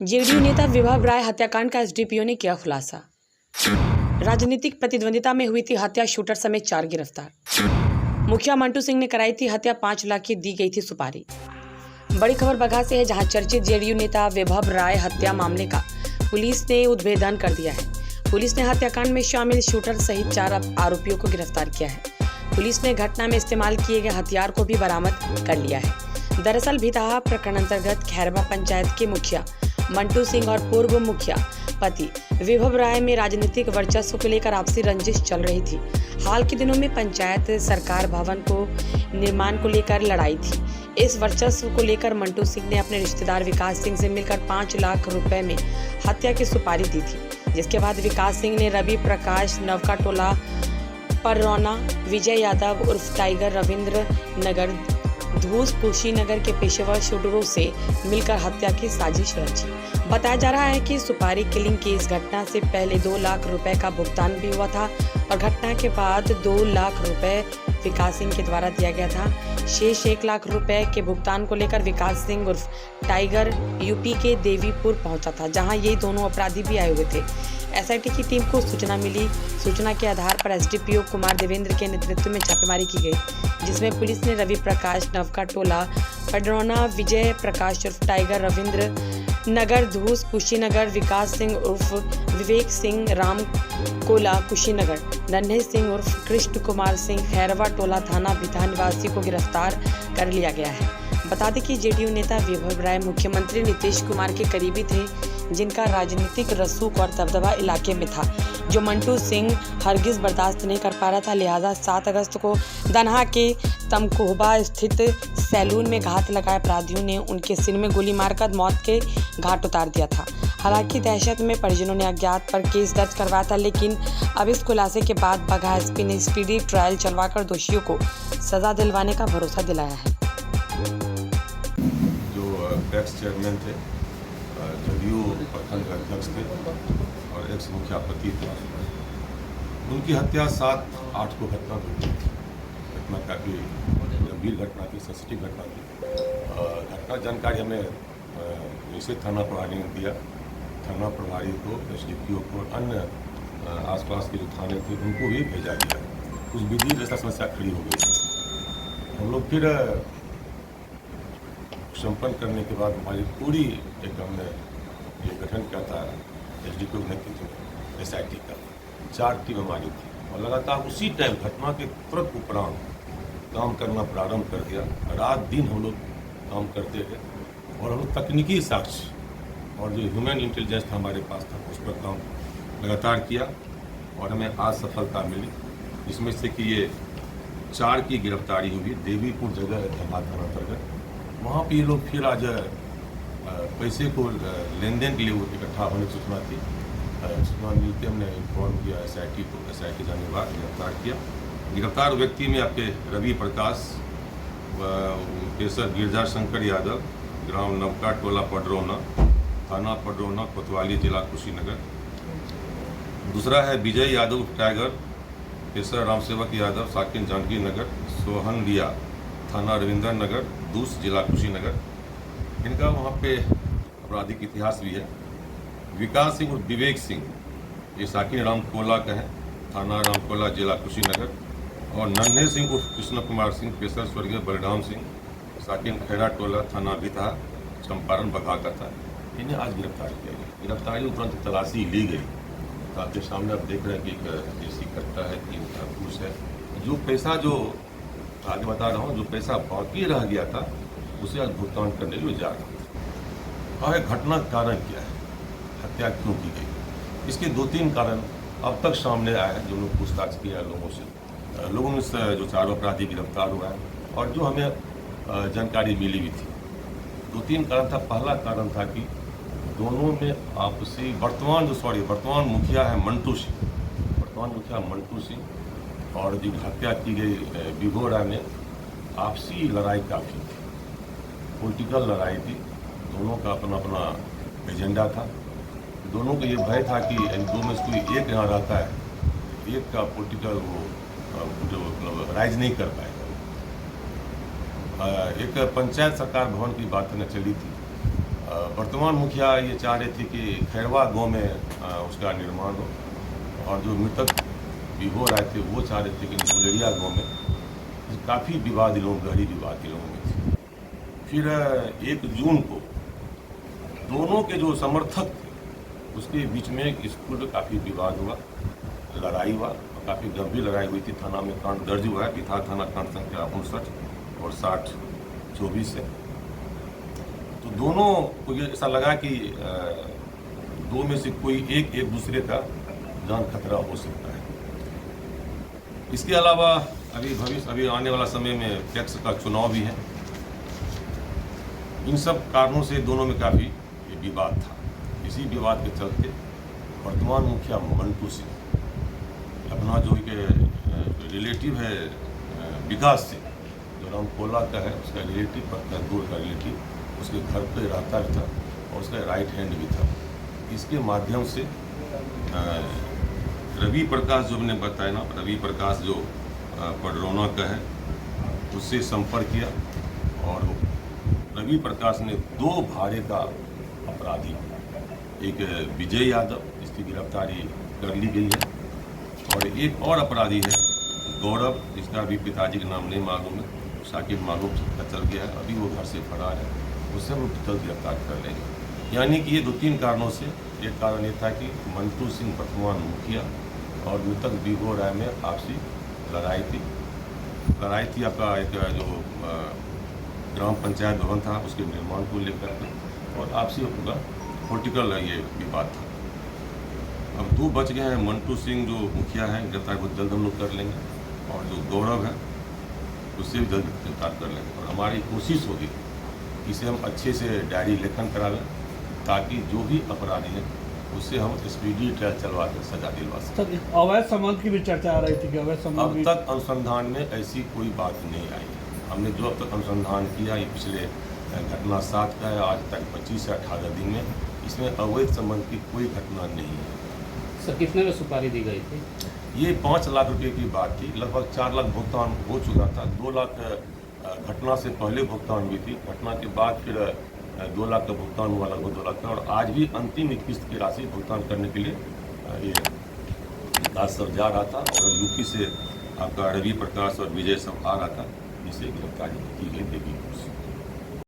JDU नेता विभव राय हत्याकांड का एसडीपीओ ने किया खुलासा। राजनीतिक प्रतिद्वंदिता में हुई थी हत्या, शूटर समेत 4 गिरफ्तार। मुखिया मंटू सिंह ने कराई थी हत्या, 5 लाख की दी गई थी सुपारी। बड़ी खबर बगहा से है, जहां चर्चित जेडीयू नेता विभव राय हत्या मामले का पुलिस ने उद्भेदन कर दिया है। पुलिस ने हत्याकांड में शामिल शूटर सहित 4 आरोपियों को गिरफ्तार किया है। पुलिस ने घटना में इस्तेमाल किए गए हथियार को भी बरामद कर लिया है। दरअसल भितहा प्रखंड अंतर्गत खैरवा पंचायत के मुखिया मंटू सिंह और पूर्व मुखिया पति विभव राय में राजनीतिक वर्चस्व को लेकर आपसी रंजिश चल रही थी। हाल के दिनों में पंचायत सरकार भवन को निर्माण को लेकर लड़ाई थी। इस वर्चस्व को लेकर मंटू सिंह ने अपने रिश्तेदार विकास सिंह से मिलकर 5 लाख रुपए में हत्या की सुपारी दी थी, जिसके बाद विकास सिंह ने रवि प्रकाश नवका टोला पररौना, विजय यादव उर्फ टाइगर, रविंद्र नगर, धूस कुशीनगर के पेशेवर शूटरों से मिलकर हत्या की साजिश रची। बताया जा रहा है कि सुपारी किलिंग की इस घटना से पहले 2 लाख रुपए का भुगतान भी हुआ था और घटना के बाद 2 लाख रुपए विकास सिंह के द्वारा दिया गया था। शेष 1 लाख रुपए के भुगतान को लेकर विकास सिंह उर्फ टाइगर यूपी के देवीपुर पहुंचा था, जहां ये दोनों अपराधी भी आए हुए थे। एसआईटी की टीम को सूचना मिली। सूचना के आधार पर एसडीपीओ कुमार देवेंद्र के नेतृत्व में छापेमारी की गई, जिसमें पुलिस ने रवि प्रकाश नवका टोला पडरौना, विजय प्रकाश उर्फ टाइगर, रविंद्र नगर धूस कुशीनगर, विकास सिंह उर्फ विवेक सिंह राम कोला कुशीनगर, नन्हे सिंह उर्फ कृष्ण कुमार सिंह खैरवा टोला थाना भितहा निवासी को गिरफ्तार कर लिया गया है। बता दें कि जेडीयू नेता विभव राय मुख्यमंत्री नीतीश कुमार के करीबी थे, जिनका राजनीतिक रसूख और दबदबा इलाके में था, जो मंटू सिंह हरगिज बर्दाश्त नहीं कर पा रहा था। लिहाजा 7 अगस्त को दन्हा के तमकोहबा स्थित सैलून में घात लगाए अपराधियों ने उनके सिर में गोली मारकर मौत के घाट उतार दिया था। हालांकि दहशत में परिजनों ने अज्ञात पर केस दर्ज करवाया था, लेकिन अब इस खुलासे के बाद बगहा एसपी ने स्पीडी ट्रायल चलवाकर दोषियों को सजा दिलवाने का भरोसा दिलाया है। जो एक्स चेयरमैन थे, जेडीयू प्रखंड अध्यक्ष थे और एक्स मुखिया पति थे, उनकी हत्या 7-8 को घटना हुई। घटना काफ़ी गंभीर घटना थी, सेंसिटिव घटना थी। घटना जानकारी हमें जैसे थाना प्रभारी ने दिया, थाना प्रभारी को, एसडीपीओ को, अन्य आसपास के जो थाने थे उनको भी भेजा गया। कुछ विधि जैसा समस्या खड़ी हो गई। हम लोग फिर संपन्न करने के बाद हमारी पूरी एक हमने ये गठन किया था एसडीपीओ नेतृत्व में एसआईटी का। 4 टीम हमारी थी और लगातार उसी टाइम घटना के तुरंत उपरांत काम करना प्रारंभ कर दिया। रात दिन हम लोग काम करते थे और हम लोग तकनीकी साक्ष्य और जो ह्यूमन इंटेलिजेंस था हमारे पास था, उस पर काम लगातार किया और हमें आज सफलता मिली, जिसमें से कि ये 4 की गिरफ्तारी हुई। देवीपुर जगह है धनबाद थाना अंतर्गत। वहाँ पे ये लोग फिर आज पैसे को लेन देन के लिए वो इकट्ठा होने की सूचना थी। सूचना मिलते हमने इन्फॉर्म किया एसआईटी को, एसआईटी जाने के बाद गिरफ्तार किया। गिरफ्तार व्यक्ति में आपके रवि प्रकाश, पेशर गिरजा शंकर यादव, ग्राम नवका टोला पडरौना, थाना पडरौना, कोतवाली, जिला कुशीनगर। दूसरा है विजय यादव टाइगर, पेशर रामसेवक यादव, साकिन जानकी नगर, सोहन लिया, थाना रविंद्र नगर, दूस, जिला कुशीनगर। इनका वहाँ पे आपराधिक इतिहास भी है। विकास सिंह और विवेक सिंह ये साकिन राम कोला का है, थाना रामकोला, जिला कुशीनगर। और नन्हे सिंह उर्फ कृष्ण कुमार सिंह, पेशर स्वर्गीय बलराम सिंह, साकिन खैरा टोला, थाना भितहा, चंपारण बगहा का था। इन्हें आज गिरफ्तार किया गया। गिरफ्तारी उपरांत तलाशी ली गई। तो आपके सामने आप देख रहे हैं कि जैसी करता है कि पुरुष है। जो पैसा, जो आगे बता रहा हूँ, जो पैसा बाकी रह गया था उसे आज भुगतान करने के लिए जा रहा है। और घटना का कारण क्या है, हत्या क्यों की गई, इसके 2-3 कारण अब तक सामने आए हैं। जो लोग पूछताछ किया लोगों में से जो 4 अपराधी गिरफ्तार हुआ है और जो हमें जानकारी मिली भी थी। 2-3 कारण था। पहला कारण था कि दोनों में आपसी वर्तमान मुखिया है मंटू सिंह, वर्तमान मुखिया मंटू सिंह और जो हत्या की गई विभव राय में आपसी लड़ाई काफ़ी थी, पॉलिटिकल लड़ाई थी। दोनों का अपना अपना एजेंडा था। दोनों को ये भय था कि इन 2 में से कोई एक यहाँ रहता है, एक का पॉलिटिकल वो जो मतलब राइज नहीं कर पाएगा। एक पंचायत सरकार भवन की बात न चली थी वर्तमान मुखिया ये चाह रहे थे कि खैरवा गांव में उसका निर्माण हो, और जो मृतक विभोर आए थे वो चाह रहे थे कि गुलेरिया गांव में। काफ़ी विवाद इन लोगों, गहरी विवाद इन लोगों में थी। फिर 1 जून को दोनों के जो समर्थक थे उसके बीच में एक स्कूल में काफ़ी विवाद हुआ, लड़ाई हुआ, और काफ़ी गंभीर लड़ाई हुई थी। थाना में कांड दर्ज हुआ है, बिहार थाना कांड संख्या 59 और 60-24 है। तो दोनों को ये ऐसा लगा कि दो में से कोई एक दूसरे का जान खतरा हो सकता है। इसके अलावा अभी आने वाला समय में टैक्स का चुनाव भी है। इन सब कारणों से दोनों में काफ़ी विवाद था। इसी विवाद के चलते वर्तमान मुखिया मंटू सिंह अपना जो एक रिलेटिव है विकास सिंह, जो रामकोला का है, उसका रिलेटिव पड़ता है, दूर का रिलेटिव, उसके घर पे रहता था और उसका राइट हैंड भी था। इसके माध्यम से रवि प्रकाश, जो मैंने बताया ना, रवि प्रकाश जो पडरौना का है, उससे संपर्क किया और रवि प्रकाश ने 2 भाड़े का अपराधी, एक विजय यादव, इसकी गिरफ्तारी कर ली गई है, और एक और अपराधी है गौरव, जिसका भी पिताजी का नाम नहीं मालूम है, शाकिब मालूम पता चल गया है, अभी वो घर से फरार है, उससे हम जल्द गिरफ्तार कर लेंगे। यानी कि ये 2-3 कारणों से, एक कारण ये था कि मंटू सिंह वर्तमान मुखिया और मृतक विभोर राय में आपसी लड़ाई थी आपका एक जो ग्राम पंचायत भवन था उसके निर्माण को लेकर के, और आपसी पूरा पॉलिटिकल ये विवाद था। अब 2 बच गए हैं। मंटू सिंह जो मुखिया है, गिरफ्तार बहुत जल्द हम लोग कर लेंगे, और जो गौरव है उससे भी जल्द गिरफ्तार कर लेंगे। और हमारी कोशिश होगी कि इसे हम अच्छे से डायरी लेखन करा लें, ताकि जो भी अपराधी है उससे हम स्पीडी ट्रायल चलवा कर सजा दिलवा सकें। अवैध संबंध की भी चर्चा आ रही थी कि अवैध संबंध अब तक अनुसंधान में ऐसी कोई बात नहीं आई है। हमने जो अब तक अनुसंधान किया, ये पिछले घटना 7 का है, आज तक 25 से 18 दिन में इसमें अवैध संबंध की कोई घटना नहीं है। सर, कितने में सुपारी दी गई थी? ये 5 लाख रुपए की बात थी। लगभग 4 लाख भुगतान हो चुका था। 2 लाख घटना से पहले भुगतान हुई थी। घटना के बाद फिर 2 लाख का भुगतान हुआ, लगभग 2 लाख का, और आज भी अंतिम किस्त की राशि भुगतान करने के लिए ये दास सब जा रहा था, और यूपी से आपका रवि प्रकाश और विजय सब आ रहा था, जिसे गिरफ्तारी की गई देगी।